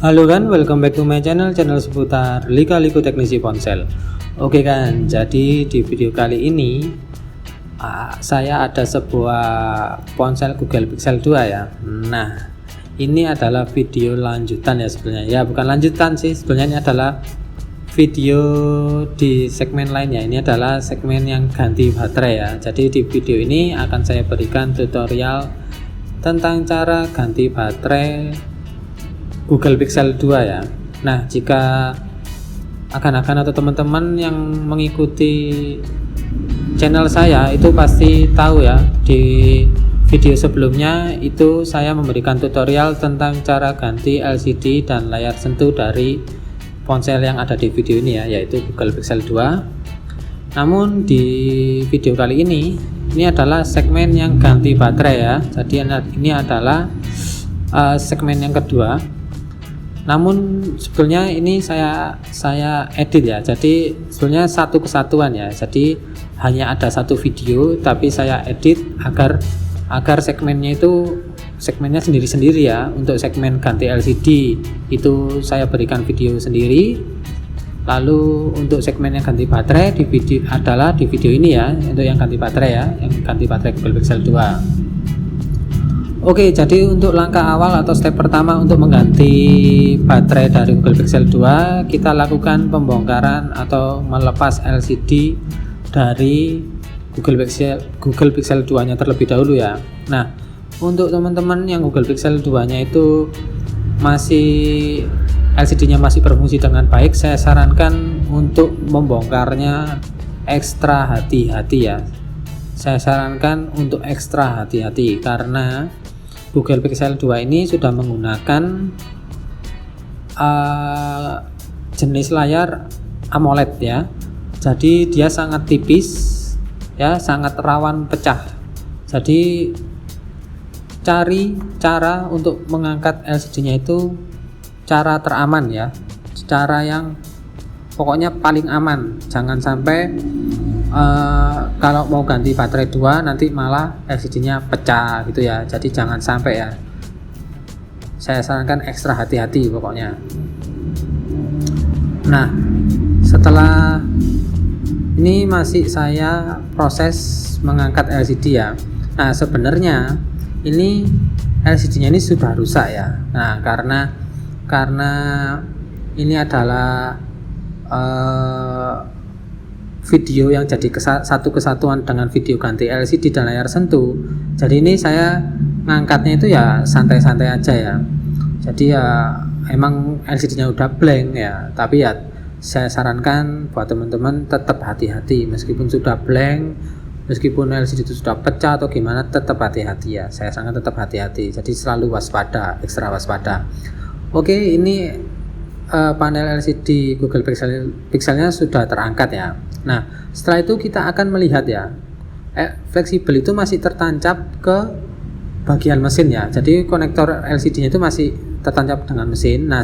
Halo kan, welcome back to my channel seputar liku-liku teknisi ponsel. Oke kan, jadi di video kali ini saya ada sebuah ponsel Google Pixel 2 ya. Nah, ini adalah video lanjutan ya sebenarnya. Ya, bukan lanjutan sih, sebenarnya ini adalah video di segmen lainnya. Ini adalah segmen yang ganti baterai ya. Jadi di video ini akan saya berikan tutorial tentang cara ganti baterai Google Pixel 2 ya. Nah, jika akan-akan atau teman-teman yang mengikuti channel saya itu pasti tahu ya, di video sebelumnya itu saya memberikan tutorial tentang cara ganti LCD dan layar sentuh dari ponsel yang ada di video ini ya, yaitu Google Pixel 2. Namun di video kali ini adalah segmen yang ganti baterai ya. Jadi ini adalah segmen yang kedua. Namun sebetulnya ini saya edit ya, jadi sebetulnya satu kesatuan ya. Jadi hanya ada satu video tapi saya edit agar segmennya sendiri-sendiri ya. Untuk segmen ganti LCD itu saya berikan video sendiri. Lalu untuk segmen yang ganti baterai di video ini ya, untuk yang ganti baterai ya, yang ganti baterai Google Pixel 2. Oke, jadi untuk langkah awal atau step pertama untuk mengganti baterai dari Google Pixel 2, kita lakukan pembongkaran atau melepas LCD dari Google Pixel 2-nya terlebih dahulu ya. Nah, untuk teman-teman yang Google Pixel 2-nya itu LCD-nya masih berfungsi dengan baik, saya sarankan untuk membongkarnya ekstra hati-hati ya. Saya sarankan untuk ekstra hati-hati karena Google Pixel 2 ini sudah menggunakan jenis layar AMOLED ya. Jadi dia sangat tipis ya, sangat rawan pecah. Jadi cari cara untuk mengangkat LCD-nya itu cara teraman ya, cara yang pokoknya paling aman. Jangan sampai kalau mau ganti baterai 2 nanti malah LCD-nya pecah gitu ya. Jadi jangan sampai ya. Saya sarankan ekstra hati-hati pokoknya. Nah, setelah ini masih saya proses mengangkat LCD ya. Nah, sebenarnya ini LCD-nya ini sudah rusak ya. Nah, karena ini adalah video yang jadi satu kesatuan dengan video ganti LCD dan layar sentuh. Jadi ini saya ngangkatnya itu ya santai-santai aja ya. Jadi ya emang LCD-nya udah blank ya, tapi ya saya sarankan buat teman-teman tetap hati-hati meskipun sudah blank, meskipun LCD itu sudah pecah atau gimana, tetap hati-hati ya. Saya sangat tetap hati-hati. Jadi selalu waspada, ekstra waspada. Oke, ini panel LCD Google Pixelnya sudah terangkat ya. Nah, setelah itu kita akan melihat ya, fleksibel itu masih tertancap ke bagian mesin ya. Jadi konektor LCD-nya itu masih tertancap dengan mesin. Nah,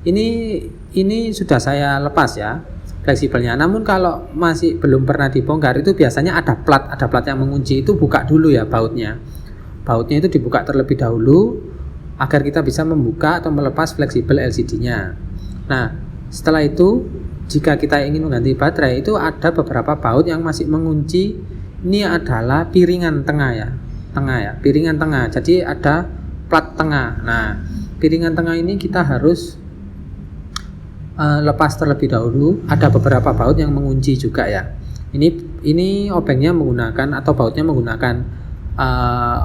ini sudah saya lepas ya fleksibelnya. Namun kalau masih belum pernah dibongkar itu biasanya ada plat yang mengunci, itu buka dulu ya bautnya. Bautnya itu dibuka terlebih dahulu agar kita bisa membuka atau melepas fleksibel LCD-nya. Nah, setelah itu jika kita ingin mengganti baterai itu ada beberapa baut yang masih mengunci. Ini adalah piringan tengah ya, piringan tengah. Jadi ada plat tengah. Nah, piringan tengah ini kita harus lepas terlebih dahulu. Ada beberapa baut yang mengunci juga ya. Ini obengnya menggunakan atau bautnya menggunakan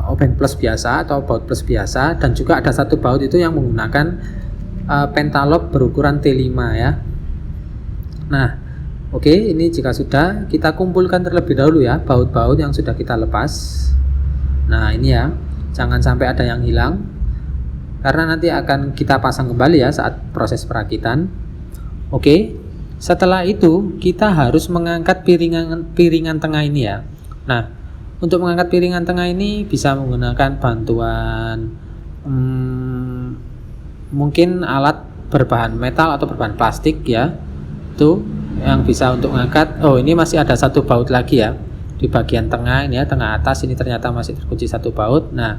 obeng plus biasa atau baut plus biasa, dan juga ada satu baut itu yang menggunakan pentalob berukuran T5 ya. Nah, oke, ini jika sudah, kita kumpulkan terlebih dahulu ya baut-baut yang sudah kita lepas. Nah, ini ya, jangan sampai ada yang hilang karena nanti akan kita pasang kembali ya saat proses perakitan. Oke, setelah itu kita harus mengangkat piringan tengah ini ya. Nah, untuk mengangkat piringan tengah ini bisa menggunakan bantuan mungkin alat berbahan metal atau berbahan plastik ya. Itu yang bisa untuk mengangkat. Oh, ini masih ada satu baut lagi ya di bagian tengah ini ya, tengah atas ini ternyata masih terkunci satu baut. Nah,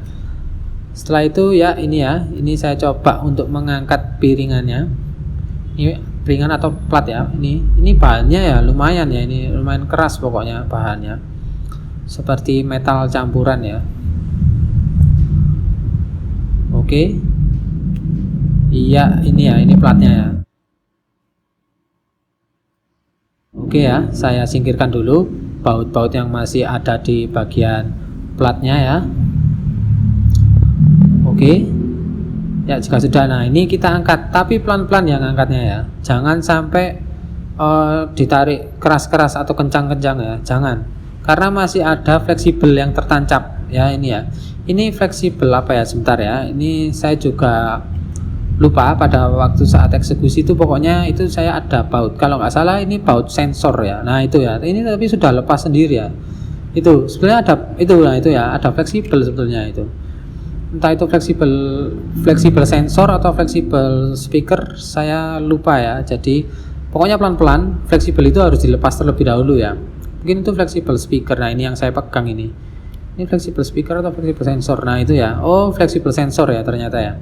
Setelah itu ya, ini saya coba untuk mengangkat piringannya. Ini piringan atau plat ya. Ini bahannya ya lumayan ya, ini lumayan keras pokoknya bahannya. Seperti metal campuran ya. Oke. Iya, ini platnya ya. Oke ya, saya singkirkan dulu baut-baut yang masih ada di bagian platnya ya. Oke. Ya, jika sudah, nah ini kita angkat, tapi pelan-pelan ya ngangkatnya ya. Jangan sampai ditarik keras-keras atau kencang-kencang ya, jangan. Karena masih ada fleksibel yang tertancap ya, ini ya. Ini fleksibel apa ya, sebentar ya. Ini saya juga lupa pada waktu saat eksekusi itu, pokoknya itu saya ada baut, kalau nggak salah ini baut sensor ya. Nah itu ya, ini tapi sudah lepas sendiri ya. Itu sebenarnya ada itu, nah itu ya, ada fleksibel sebetulnya itu. Entah itu fleksibel sensor atau fleksibel speaker, saya lupa ya. Jadi pokoknya pelan-pelan, fleksibel itu harus dilepas terlebih dahulu ya. Mungkin itu fleksibel speaker. Nah ini yang saya pegang ini fleksibel speaker atau fleksibel sensor. Nah itu ya, oh fleksibel sensor ya ternyata ya.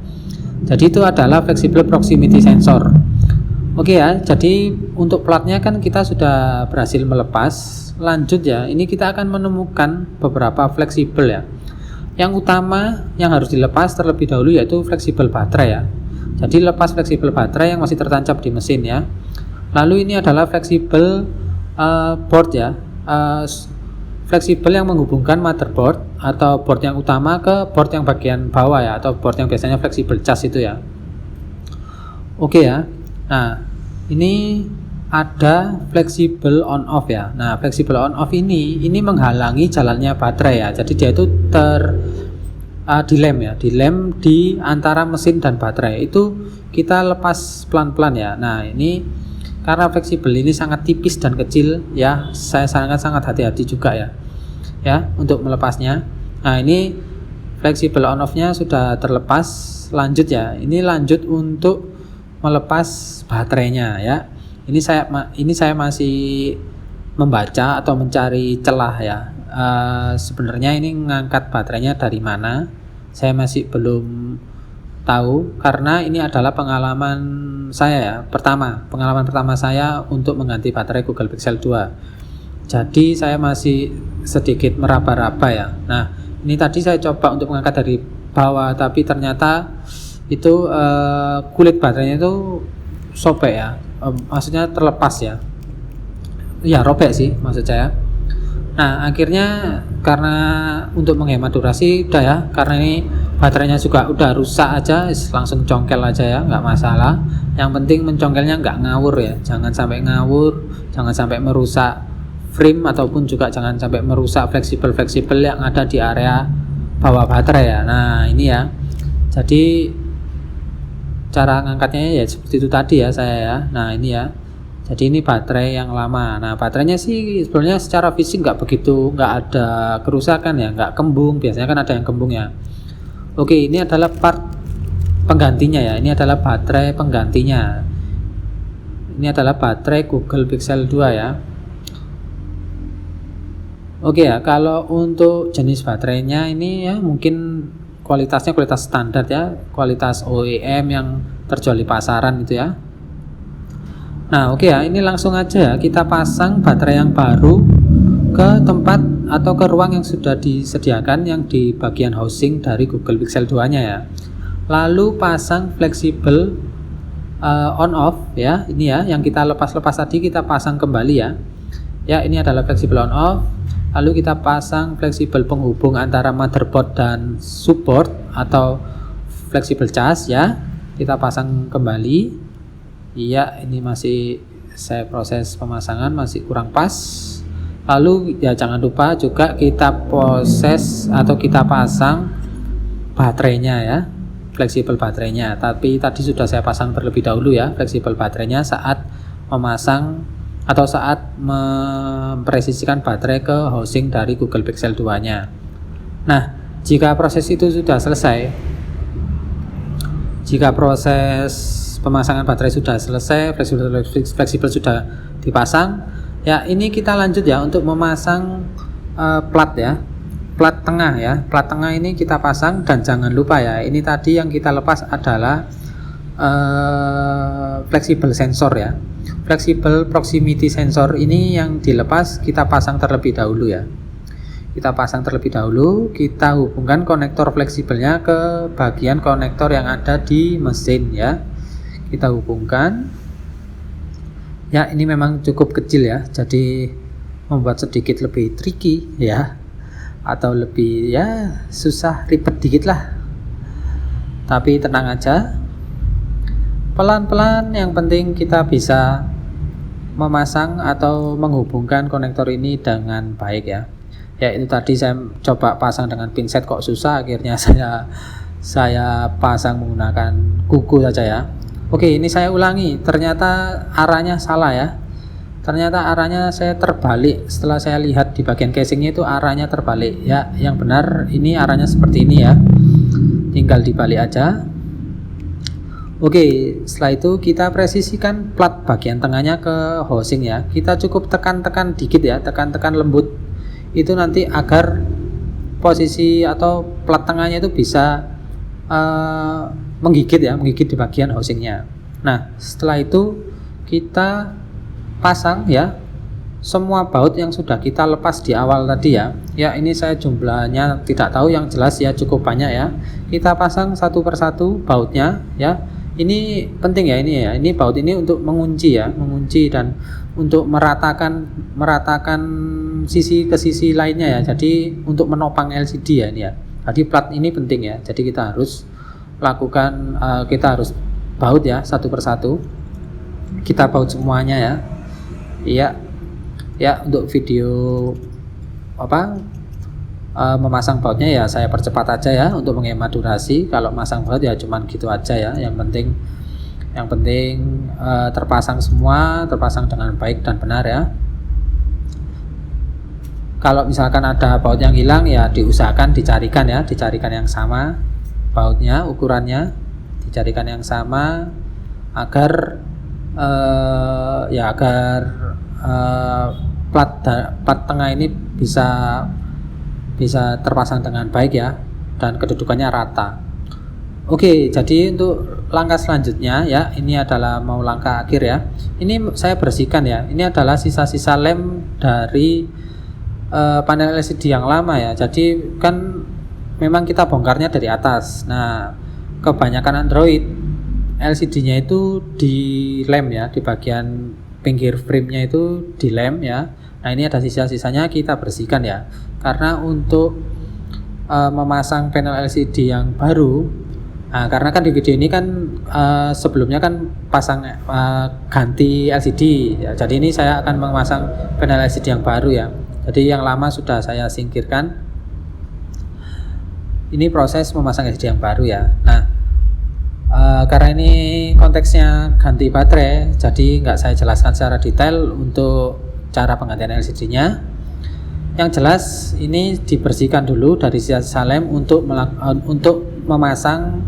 Jadi itu adalah flexible proximity sensor. Oke ya, jadi untuk platnya kan kita sudah berhasil melepas. Lanjut ya, ini kita akan menemukan beberapa fleksibel ya. Yang utama yang harus dilepas terlebih dahulu yaitu fleksibel baterai ya. Jadi lepas fleksibel baterai yang masih tertancap di mesin ya. Lalu ini adalah fleksibel board ya. Fleksibel yang menghubungkan motherboard atau board yang utama ke board yang bagian bawah ya, atau board yang biasanya fleksibel cas itu ya. Oke ya. Nah, ini ada fleksibel on off ya. Nah, fleksibel on off ini menghalangi jalannya baterai ya. Jadi dia itu dilem ya, dilem di antara mesin dan baterai. Itu kita lepas pelan-pelan ya. Nah, ini karena fleksibel ini sangat tipis dan kecil ya, saya sangat hati-hati juga ya untuk melepasnya. Nah ini fleksibel on off nya sudah terlepas. Lanjut ya, ini lanjut untuk melepas baterainya ya. Ini saya masih membaca atau mencari celah ya. Sebenarnya ini mengangkat baterainya dari mana, saya masih belum tahu, karena ini adalah pengalaman saya ya, pengalaman pertama saya untuk mengganti baterai Google Pixel 2. Jadi saya masih sedikit meraba-raba ya. Nah ini tadi saya coba untuk mengangkat dari bawah, tapi ternyata itu kulit baterainya itu sobek ya, maksudnya terlepas ya, robek sih maksud saya. Nah akhirnya karena untuk menghemat durasi udah ya, karena ini baterainya juga udah rusak aja, langsung congkel aja ya, nggak masalah. Yang penting mencongkelnya nggak ngawur ya, jangan sampai ngawur, jangan sampai merusak frame, ataupun juga jangan sampai merusak fleksibel yang ada di area bawah baterai ya. Nah ini ya, jadi cara ngangkatnya ya seperti itu tadi ya saya ya. Nah ini ya, jadi ini baterai yang lama. Nah baterainya sih sebenarnya secara fisik nggak ada kerusakan ya, nggak kembung. Biasanya kan ada yang kembung ya. Oke, ini adalah part penggantinya ya. Ini adalah baterai penggantinya. Ini adalah baterai Google Pixel 2 ya. Oke ya, kalau untuk jenis baterainya ini ya mungkin kualitasnya kualitas standar ya, kualitas OEM yang terjual di pasaran itu ya. Nah oke ya, ini langsung aja ya, kita pasang baterai yang baru ke tempat atau ke ruang yang sudah disediakan yang di bagian housing dari Google Pixel 2 nya ya. Lalu pasang fleksibel on off ya, ini ya yang kita lepas tadi kita pasang kembali ya. Ya ini adalah fleksibel on off. Lalu kita pasang fleksibel penghubung antara motherboard dan support atau fleksibel cas ya, kita pasang kembali. Iya, ini masih saya proses pemasangan, masih kurang pas. Lalu ya jangan lupa juga kita proses atau kita pasang baterainya ya, fleksibel baterainya. Tapi tadi sudah saya pasang terlebih dahulu ya, fleksibel baterainya saat memasang atau saat mempresisikan baterai ke housing dari Google Pixel 2 nya. Nah, jika proses itu sudah selesai, jika proses pemasangan baterai sudah selesai, fleksibel sudah dipasang ya, ini kita lanjut ya untuk memasang plat ya. plat tengah ya. Plat tengah ini kita pasang, dan jangan lupa ya, ini tadi yang kita lepas adalah flexible sensor ya. Flexible proximity sensor ini yang dilepas, kita pasang terlebih dahulu ya. Kita pasang terlebih dahulu, kita hubungkan konektor fleksibelnya ke bagian konektor yang ada di mesin ya. Kita hubungkan ya, ini memang cukup kecil ya, jadi membuat sedikit lebih tricky ya, atau lebih ya susah, ribet dikit lah. Tapi tenang aja, pelan-pelan, yang penting kita bisa memasang atau menghubungkan konektor ini dengan baik ya. Ya itu tadi saya coba pasang dengan pinset kok susah, akhirnya saya pasang menggunakan kuku saja ya. Oke, ini saya ulangi, ternyata arahnya salah ya. Ternyata arahnya saya terbalik. Setelah saya lihat di bagian casingnya itu arahnya terbalik ya. Yang benar ini arahnya seperti ini ya, tinggal dibalik aja. Oke, setelah itu kita presisikan plat bagian tengahnya ke housing ya. Kita cukup tekan-tekan dikit ya, tekan-tekan lembut, itu nanti agar posisi atau plat tengahnya itu bisa menggigit ya, menggigit di bagian housingnya. Nah setelah itu kita pasang ya semua baut yang sudah kita lepas di awal tadi ya. Ya ini saya jumlahnya tidak tahu, yang jelas ya cukup banyak ya. Kita pasang satu persatu bautnya ya. Ini penting ya, ini ya, ini baut ini untuk mengunci ya, mengunci dan untuk meratakan sisi ke sisi lainnya ya. Jadi untuk menopang LCD ya ini ya. Jadi plat ini penting ya. Jadi kita harus lakukan, kita harus baut ya satu persatu. Kita baut semuanya ya. Iya. Ya untuk video memasang bautnya ya saya percepat aja ya untuk menghemat durasi. Kalau masang baut ya cuman gitu aja ya. Yang penting terpasang semua, terpasang dengan baik dan benar ya. Kalau misalkan ada baut yang hilang ya diusahakan dicarikan ya, dicarikan yang sama bautnya, ukurannya dicarikan yang sama agar plat tengah ini bisa terpasang dengan baik ya, dan kedudukannya rata. Oke, jadi untuk langkah selanjutnya ya, ini adalah mau langkah akhir ya. Ini saya bersihkan ya. Ini adalah sisa-sisa lem dari panel LCD yang lama ya. Jadi kan memang kita bongkarnya dari atas. Nah, kebanyakan Android LCD-nya itu dilem ya, di bagian pinggir frame-nya itu dilem ya. Nah, ini ada sisa-sisanya, kita bersihkan ya. Karena untuk memasang panel LCD yang baru, nah, karena kan di video ini kan sebelumnya kan pasang ganti LCD ya. Jadi ini saya akan memasang panel LCD yang baru ya. Jadi yang lama sudah saya singkirkan. Ini proses memasang LCD yang baru ya. Nah, karena ini konteksnya ganti baterai, jadi nggak saya jelaskan secara detail untuk cara penggantian LCD-nya. Yang jelas ini dibersihkan dulu dari sisa lem untuk memasang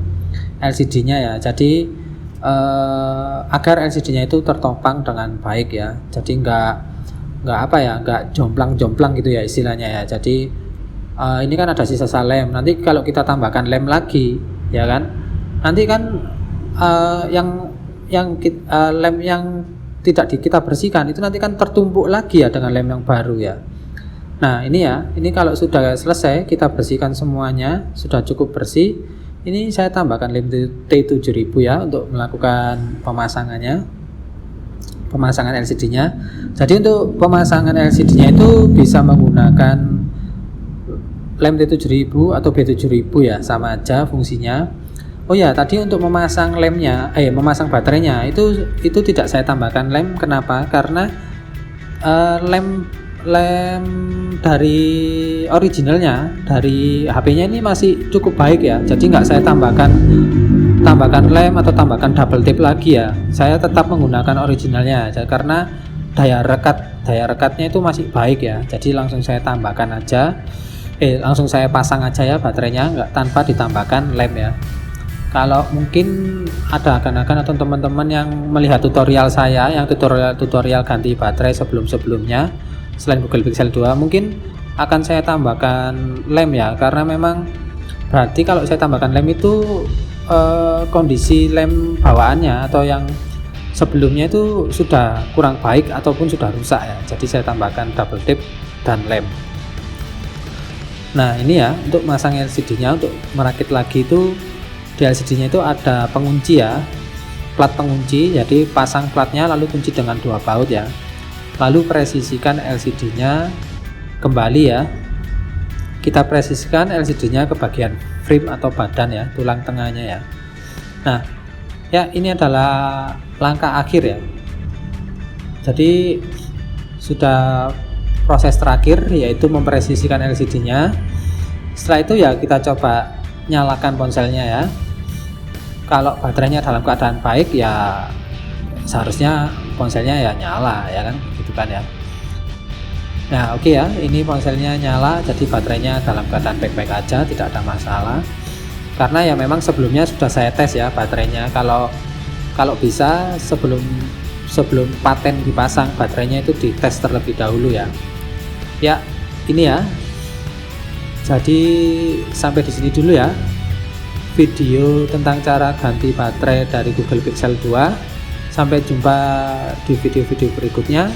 LCD-nya ya. Jadi agar LCD-nya itu tertopang dengan baik ya. Jadi nggak jomplang-jomplang gitu ya istilahnya ya. Jadi ini kan ada sisa lem. Nanti kalau kita tambahkan lem lagi ya kan, nanti kan lem yang tidak kita bersihkan itu nanti kan tertumpuk lagi ya dengan lem yang baru ya. Nah ini ya, ini kalau sudah selesai kita bersihkan semuanya, sudah cukup bersih, ini saya tambahkan lem T7000 ya untuk melakukan pemasangan LCD nya. Jadi untuk pemasangan LCD nya itu bisa menggunakan lem T7000 atau B7000 ya, sama aja fungsinya. Oh ya, tadi untuk memasang lemnya, memasang baterainya itu tidak saya tambahkan lem. Kenapa? Karena lem dari originalnya dari HP-nya ini masih cukup baik ya. Jadi nggak saya tambahkan lem atau tambahkan double tip lagi ya. Saya tetap menggunakan originalnya karena daya rekatnya itu masih baik ya. Jadi langsung saya tambahkan aja, langsung saya pasang aja ya baterainya, nggak tanpa ditambahkan lem ya. Kalau mungkin ada akan-akan atau teman-teman yang melihat tutorial saya, yang tutorial ganti baterai sebelum-sebelumnya selain Google Pixel 2, mungkin akan saya tambahkan lem ya, karena memang berarti kalau saya tambahkan lem itu kondisi lem bawaannya atau yang sebelumnya itu sudah kurang baik ataupun sudah rusak ya, jadi saya tambahkan double tip dan lem. Nah ini ya untuk masang LCD nya, untuk merakit lagi itu di LCD nya itu ada pengunci ya, plat pengunci, jadi pasang platnya lalu kunci dengan 2 baut ya, lalu presisikan LCD nya kembali ya, kita presisikan LCD nya ke bagian frame atau badan ya, tulang tengahnya ya. Nah ya ini adalah langkah akhir ya, jadi sudah proses terakhir yaitu mempresisikan LCD nya. Setelah itu ya kita coba nyalakan ponselnya ya, kalau baterainya dalam keadaan baik ya seharusnya ponselnya ya nyala ya kan, gitu kan ya. Nah oke ya, ini ponselnya nyala, jadi baterainya dalam keadaan baik-baik aja, tidak ada masalah. Karena ya memang sebelumnya sudah saya tes ya baterainya, kalau bisa sebelum paten dipasang baterainya itu dites terlebih dahulu ya. Ya ini ya, jadi sampai di sini dulu ya video tentang cara ganti baterai dari Google Pixel 2. Sampai jumpa di video-video berikutnya,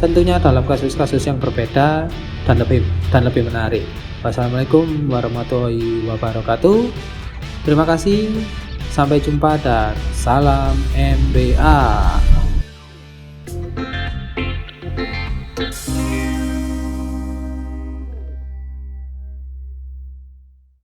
tentunya dalam kasus-kasus yang berbeda dan lebih menarik. Wassalamualaikum warahmatullahi wabarakatuh. Terima kasih, sampai jumpa dan salam MBA.